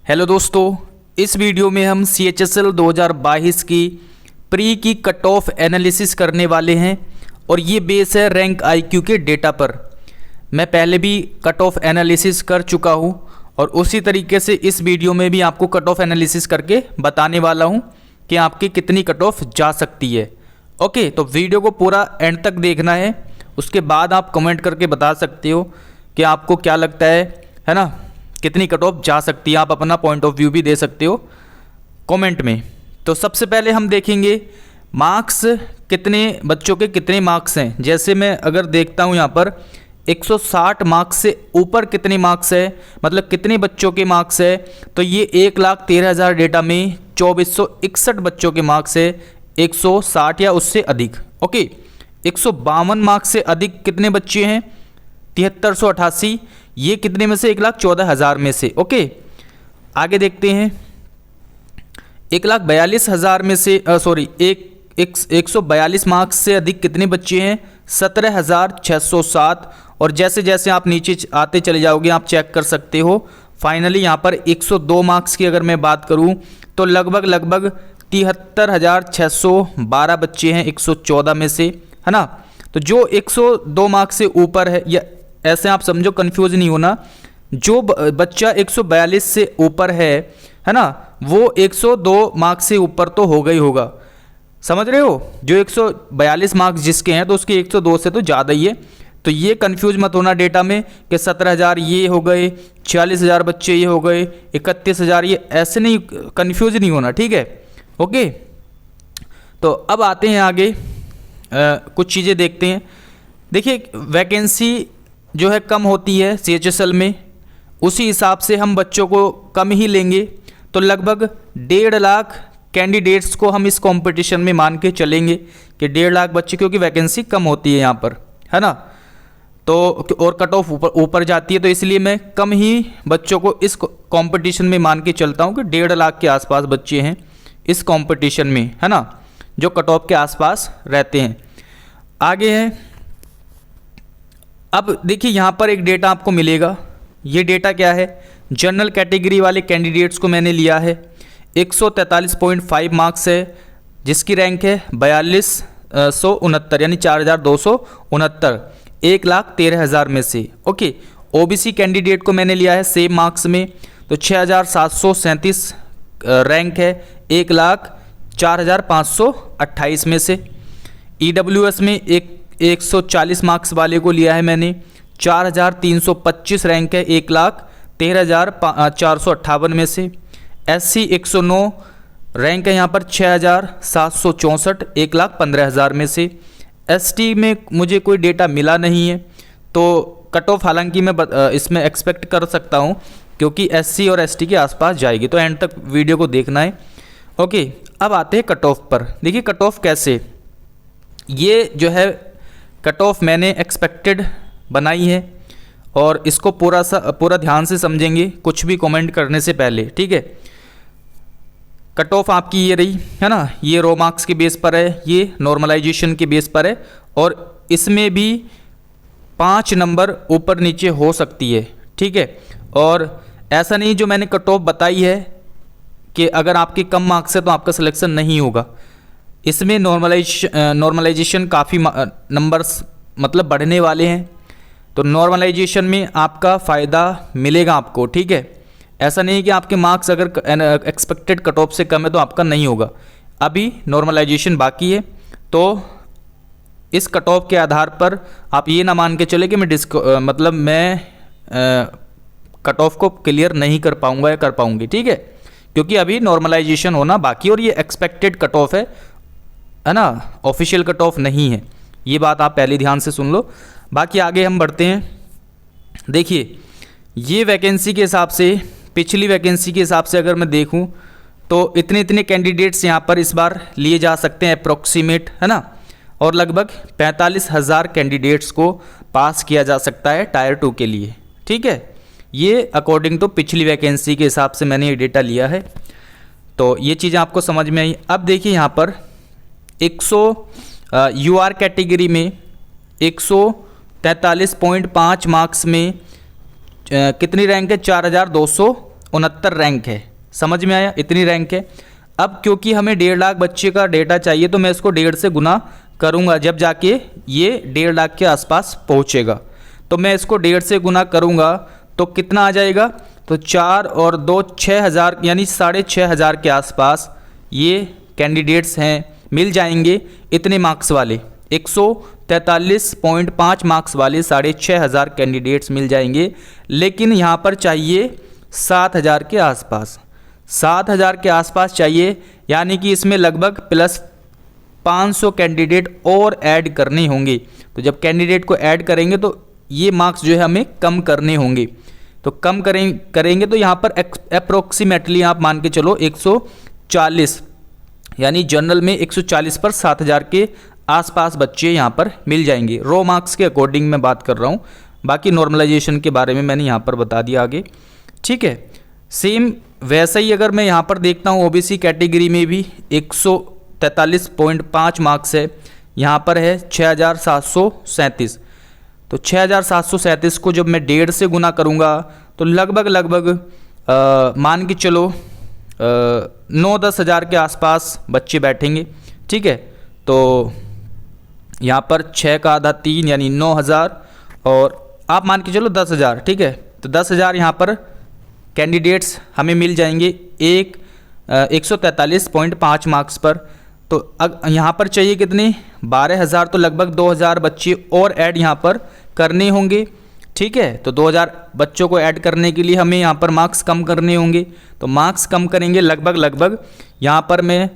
Hello दोस्तों, इस video में हम CHSL 2022 की प्री की कट ऑफ एनालिसिस करने वाले हैं और ये बेस है रैंक IQ के डेटा पर। मैं पहले भी कट ऑफ एनालिसिस कर चुका हूँ और उसी तरीके से इस वीडियो में भी आपको कट ऑफ एनालिसिस करके बताने वाला हूँ कि आपकी कितनी कट ऑफ जा सकती है। ओके, तो वीडियो को पूरा एंड तक देखना है, उसके बाद आप कमेंट करके बता सकते हो कि आपको क्या लगता है ना, कितनी कट ऑफ जा सकती है। आप अपना पॉइंट ऑफ व्यू भी दे सकते हो कमेंट में। तो सबसे पहले हम देखेंगे मार्क्स, कितने बच्चों के कितने मार्क्स हैं। जैसे मैं अगर देखता हूँ यहाँ पर 160 मार्क्स से ऊपर कितने मार्क्स है, मतलब कितने बच्चों के मार्क्स है, तो ये 1,13,000 डेटा में 2461 बच्चों के मार्क्स है, 160 या उससे अधिक। ओके, 152 मार्क्स से अधिक कितने बच्चे हैं, 7388, ये कितने में से, 1,14,000 में से। ओके, आगे देखते हैं 1,42,000 में से 142 मार्क्स से अधिक कितने बच्चे हैं, 17,607। और जैसे जैसे आप नीचे आते चले जाओगे आप चेक कर सकते हो। फाइनली यहाँ पर 102 मार्क्स की अगर मैं बात करूँ तो लगभग 73,612 बच्चे हैं 114 में से, है ना। तो जो 102 मार्क्स से ऊपर है, या ऐसे आप समझो, कंफ्यूज नहीं होना, जो बच्चा 142 से ऊपर है ना, वो 102 मार्क्स से ऊपर तो होगा ही होगा, समझ रहे हो। जो 142 मार्क्स जिसके हैं तो उसके 102 से तो ज़्यादा ही है। तो ये कंफ्यूज मत होना डेटा में कि 17,000 ये हो गए, 46,000 बच्चे ये हो गए, 31,000 ये, ऐसे नहीं, कंफ्यूज नहीं होना, ठीक है। ओके, तो अब आते हैं आगे, कुछ चीज़ें देखते हैं। देखिए, वैकेंसी जो है कम होती है CHSL में, उसी हिसाब से हम बच्चों को कम ही लेंगे। तो लगभग 1.5 लाख कैंडिडेट्स को हम इस कंपटीशन में मान के चलेंगे कि 1.5 लाख बच्चे, क्योंकि वैकेंसी कम होती है यहाँ पर, है ना। तो और कट ऑफ ऊपर जाती है, तो इसलिए मैं कम ही बच्चों को इस कंपटीशन में मान के चलता हूँ कि 1.5 लाख के आसपास बच्चे हैं इस कंपटीशन में, है ना, जो कट ऑफ के आसपास रहते हैं। आगे है, अब देखिए यहाँ पर एक डेटा आपको मिलेगा। ये डेटा क्या है, जनरल कैटेगरी वाले कैंडिडेट्स को मैंने लिया है। 143.5 मार्क्स है, जिसकी रैंक है 4269, यानी 4,269, 1,13,000 में से। ओके, OBC कैंडिडेट को मैंने लिया है सेम मार्क्स में, तो 6,737 रैंक है, 1,04,528 में से। EWS में 140 मार्क्स वाले को लिया है मैंने, 4,325 रैंक है, 1,13,458 में से। SC 109 रैंक है यहाँ पर, 6,764, 1,15,000 में से। ST में मुझे कोई डेटा मिला नहीं है, तो कट ऑफ हालांकि मैं इसमें एक्सपेक्ट कर सकता हूँ, क्योंकि SC और ST के आसपास जाएगी। तो एंड तक वीडियो को देखना है। ओके, अब आते हैं कट ऑफ पर। देखिए कट ऑफ कैसे, ये जो है कट ऑफ मैंने एक्सपेक्टेड बनाई है और इसको पूरा ध्यान से समझेंगे कुछ भी कमेंट करने से पहले, ठीक है। कट ऑफ आपकी ये रही, है ना, ये रो मार्क्स के बेस पर है, ये नॉर्मलाइजेशन के बेस पर है, और इसमें भी 5 नंबर ऊपर नीचे हो सकती है, ठीक है। और ऐसा नहीं जो मैंने कट ऑफ बताई है कि अगर आपके कम मार्क्स है तो आपका सिलेक्शन नहीं होगा। इसमें नॉर्मलाइजेशन काफ़ी नंबर्स मतलब बढ़ने वाले हैं, तो नॉर्मलाइजेशन में आपका फ़ायदा मिलेगा आपको, ठीक है। ऐसा नहीं कि आपके मार्क्स अगर एक्सपेक्टेड कट ऑफ से कम है तो आपका नहीं होगा, अभी नॉर्मलाइजेशन बाकी है। तो इस कट ऑफ के आधार पर आप ये ना मान के चले कि मैं कट ऑफ को क्लियर नहीं कर पाऊँगा या कर पाऊँगी, ठीक है, क्योंकि अभी नॉर्मलाइजेशन होना बाकी, और ये एक्सपेक्टेड कट ऑफ है ना, ऑफिशियल कट ऑफ नहीं है। ये बात आप पहले ध्यान से सुन लो। बाकी आगे हम बढ़ते हैं। देखिए, ये वैकेंसी के हिसाब से, पिछली वैकेंसी के हिसाब से अगर मैं देखूं तो इतने इतने कैंडिडेट्स यहाँ पर इस बार लिए जा सकते हैं अप्रोक्सीमेट, है ना, और लगभग 45,000 कैंडिडेट्स को पास किया जा सकता है टायर 2 के लिए, ठीक है। ये अकॉर्डिंग टू पिछली वैकेंसी के हिसाब से मैंने ये डेटा लिया है, तो ये चीज़ें आपको समझ में आई। अब देखिए यहाँ पर 100 UR कैटेगरी में 143.5 मार्क्स में कितनी रैंक है, 4,200 69 रैंक है। समझ में आया, इतनी रैंक है। अब क्योंकि हमें 1.5 लाख बच्चे का डेटा चाहिए तो मैं इसको 1.5 से गुना करूँगा, जब जाके ये 1.5 लाख के आसपास पहुँचेगा। तो मैं इसको 1.5 से गुना करूँगा तो कितना आ जाएगा, तो 4 और 2 6,000 यानी 6,500 के आसपास ये कैंडिडेट्स हैं, मिल जाएंगे इतने मार्क्स वाले 143.5 मार्क्स वाले 6,500 कैंडिडेट्स मिल जाएंगे। लेकिन यहाँ पर चाहिए 7,000 के आसपास, 7,000 के आसपास चाहिए, यानी कि इसमें लगभग प्लस 500 कैंडिडेट और ऐड करने होंगे। तो जब कैंडिडेट को ऐड करेंगे तो ये मार्क्स जो है हमें कम करने होंगे। तो कम करेंगे तो यहाँ पर अप्रोक्सीमेटली आप मान के चलो 140, यानी जनरल में 140 पर 7,000 के आसपास बच्चे यहाँ पर मिल जाएंगे। रो मार्क्स के अकॉर्डिंग मैं बात कर रहा हूँ, बाकी नॉर्मलाइजेशन के बारे में मैंने यहाँ पर बता दिया आगे। ठीक है, सेम वैसा ही अगर मैं यहाँ पर देखता हूँ ओबीसी कैटेगरी में भी 143.5 मार्क्स है, यहाँ पर है 6,737। तो 6,737 को जब मैं 1.5 से गुना करूँगा तो लगभग मान के चलो 9-10 हज़ार के आसपास बच्चे बैठेंगे। ठीक है, तो यहाँ पर 6 का आधा 3 यानी 9,000 और आप मान के चलो 10,000। ठीक है, तो 10,000 यहाँ पर कैंडिडेट्स हमें मिल जाएंगे 143.5 मार्क्स पर। तो अब यहाँ पर चाहिए कितने, 12,000। तो लगभग 2,000 बच्चे और ऐड यहाँ पर करने होंगे। ठीक है, तो 2,000 बच्चों को ऐड करने के लिए हमें यहाँ पर मार्क्स कम करने होंगे। तो मार्क्स कम करेंगे लगभग यहाँ पर मैं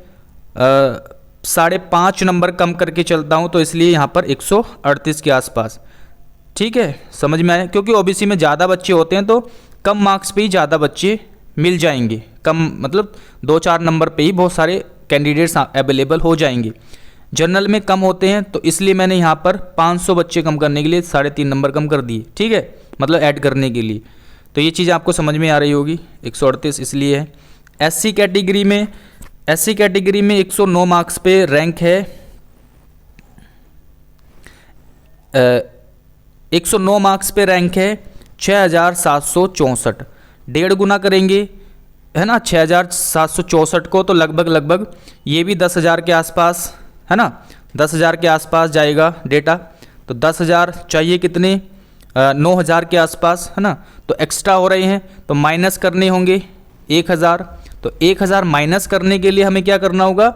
5.5 नंबर कम करके चलता हूँ, तो इसलिए यहाँ पर 138 के आसपास। ठीक है, समझ में आया, क्योंकि ओबीसी में ज़्यादा बच्चे होते हैं तो कम मार्क्स पे ही ज़्यादा बच्चे मिल जाएंगे। कम मतलब 2-4 नंबर पे ही बहुत सारे कैंडिडेट्स अवेलेबल हो जाएंगे। जनरल में कम होते हैं तो इसलिए मैंने यहाँ पर 500 बच्चे कम करने के लिए 3.5 नंबर कम कर दिए। ठीक है, मतलब ऐड करने के लिए। तो ये चीज़ आपको समझ में आ रही होगी। 138 इसलिए है। एससी कैटेगरी में 109 मार्क्स पे रैंक है, 109 मार्क्स पे रैंक है 6,764। 1.5 गुना करेंगे है ना 6,764 को, तो लगभग ये भी 10,000 के आसपास है ना, 10,000 के आसपास जाएगा डेटा। तो 10,000 चाहिए कितने, 9,000 के आसपास है ना। तो एक्स्ट्रा हो रहे हैं तो माइनस करने होंगे 1,000। तो 1,000 माइनस करने के लिए हमें क्या करना होगा,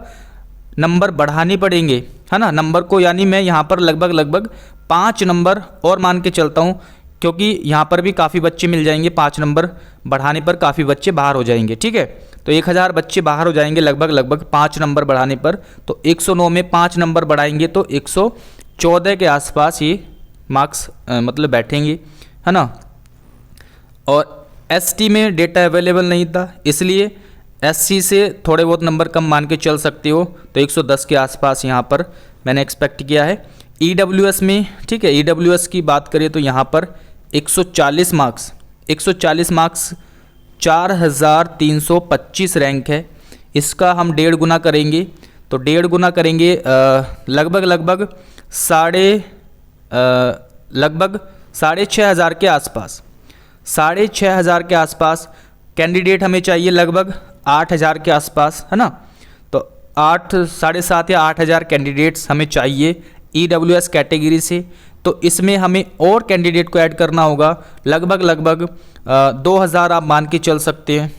नंबर बढ़ाने पड़ेंगे है ना नंबर को। यानी मैं यहाँ पर लगभग 5 नंबर और मान के चलता हूँ, क्योंकि यहाँ पर भी काफ़ी बच्चे मिल जाएंगे। 5 नंबर बढ़ाने पर काफ़ी बच्चे बाहर हो जाएंगे। ठीक है, तो 1,000 बच्चे बाहर हो जाएंगे लगभग 5 नंबर बढ़ाने पर। तो 109 में 5 नंबर बढ़ाएंगे तो 114 के आसपास ये मार्क्स मतलब बैठेंगे है ना। और एसटी में डेटा अवेलेबल नहीं था, इसलिए एससी से थोड़े बहुत नंबर कम मान के चल सकते हो। तो 110 के आसपास यहाँ पर मैंने एक्सपेक्ट किया है। ईडब्ल्यूएस में, ठीक है, ईडब्ल्यूएस की बात करें तो यहाँ पर 140 मार्क्स 4,325 रैंक है। इसका हम 1.5 गुना करेंगे, तो 1.5 गुना करेंगे लगभग 6,500 के आसपास। 6,500 के आसपास कैंडिडेट हमें चाहिए, लगभग 8,000 के आसपास है ना। तो 7,500 या 8,000 कैंडिडेट्स हमें चाहिए ईडब्ल्यूएस कैटेगरी से। तो इसमें हमें और कैंडिडेट को ऐड करना होगा, लगभग 2,000 आप मान के चल सकते हैं।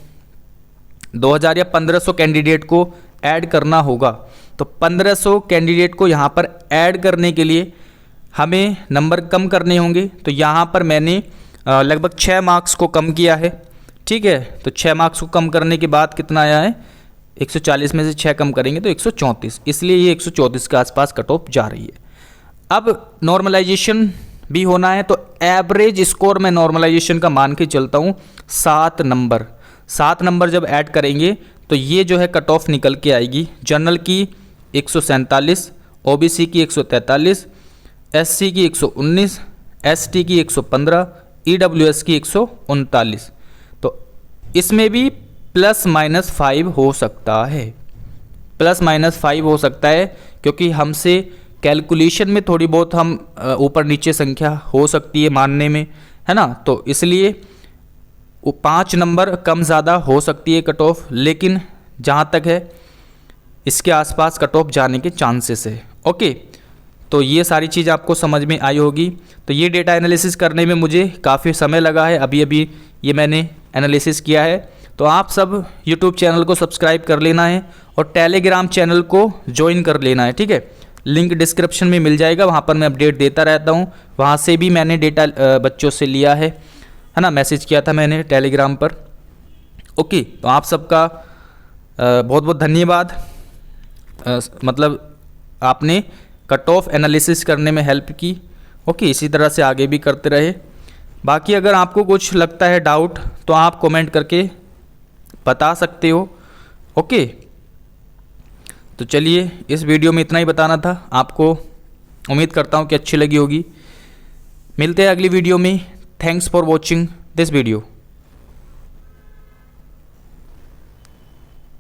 2,000 या 1,500 कैंडिडेट को ऐड करना होगा। तो 1,500 कैंडिडेट को यहाँ पर ऐड करने के लिए हमें नंबर कम करने होंगे। तो यहाँ पर मैंने लगभग 6 मार्क्स को कम किया है। ठीक है, तो 6 मार्क्स को कम करने के बाद कितना आया है, 140 में से 6 कम करेंगे तो 134, इसलिए ये 134 के आसपास कट ऑफ जा रही है। अब नॉर्मलाइजेशन भी होना है, तो एवरेज स्कोर में नॉर्मलाइजेशन का मान के चलता हूँ 7 नंबर। 7 नंबर जब ऐड करेंगे तो ये जो है कट ऑफ निकल के आएगी। जनरल की 147, ओबीसी की 143, एससी की 119, एसटी की 115, ईडब्ल्यूएस की 139। तो इसमें भी ±5 हो सकता है, ±5 हो सकता है, क्योंकि हमसे कैलकुलेशन में थोड़ी बहुत हम ऊपर नीचे संख्या हो सकती है मानने में, है ना। तो इसलिए 5 नंबर कम ज़्यादा हो सकती है कट ऑफ, लेकिन जहाँ तक है इसके आसपास कट ऑफ जाने के चांसेस है। ओके, तो ये सारी चीज़ आपको समझ में आई होगी। तो ये डेटा एनालिसिस करने में मुझे काफ़ी समय लगा है, अभी अभी ये मैंने एनालिसिस किया है। तो आप सब यूट्यूब चैनल को सब्सक्राइब कर लेना है और टेलीग्राम चैनल को ज्वाइन कर लेना है, ठीक है। लिंक डिस्क्रिप्शन में मिल जाएगा, वहाँ पर मैं अपडेट देता रहता हूँ। वहाँ से भी मैंने डेटा बच्चों से लिया है ना, मैसेज किया था मैंने टेलीग्राम पर। ओके, तो आप सबका बहुत बहुत धन्यवाद। मतलब आपने कट ऑफ एनालिसिस करने में हेल्प की। ओके, इसी तरह से आगे भी करते रहे। बाकी अगर आपको कुछ लगता है डाउट तो आप कमेंट करके बता सकते हो। ओके, तो चलिए इस वीडियो में इतना ही बताना था आपको। उम्मीद करता हूँ कि अच्छी लगी होगी। मिलते हैं अगली वीडियो में। Thanks for watching this video.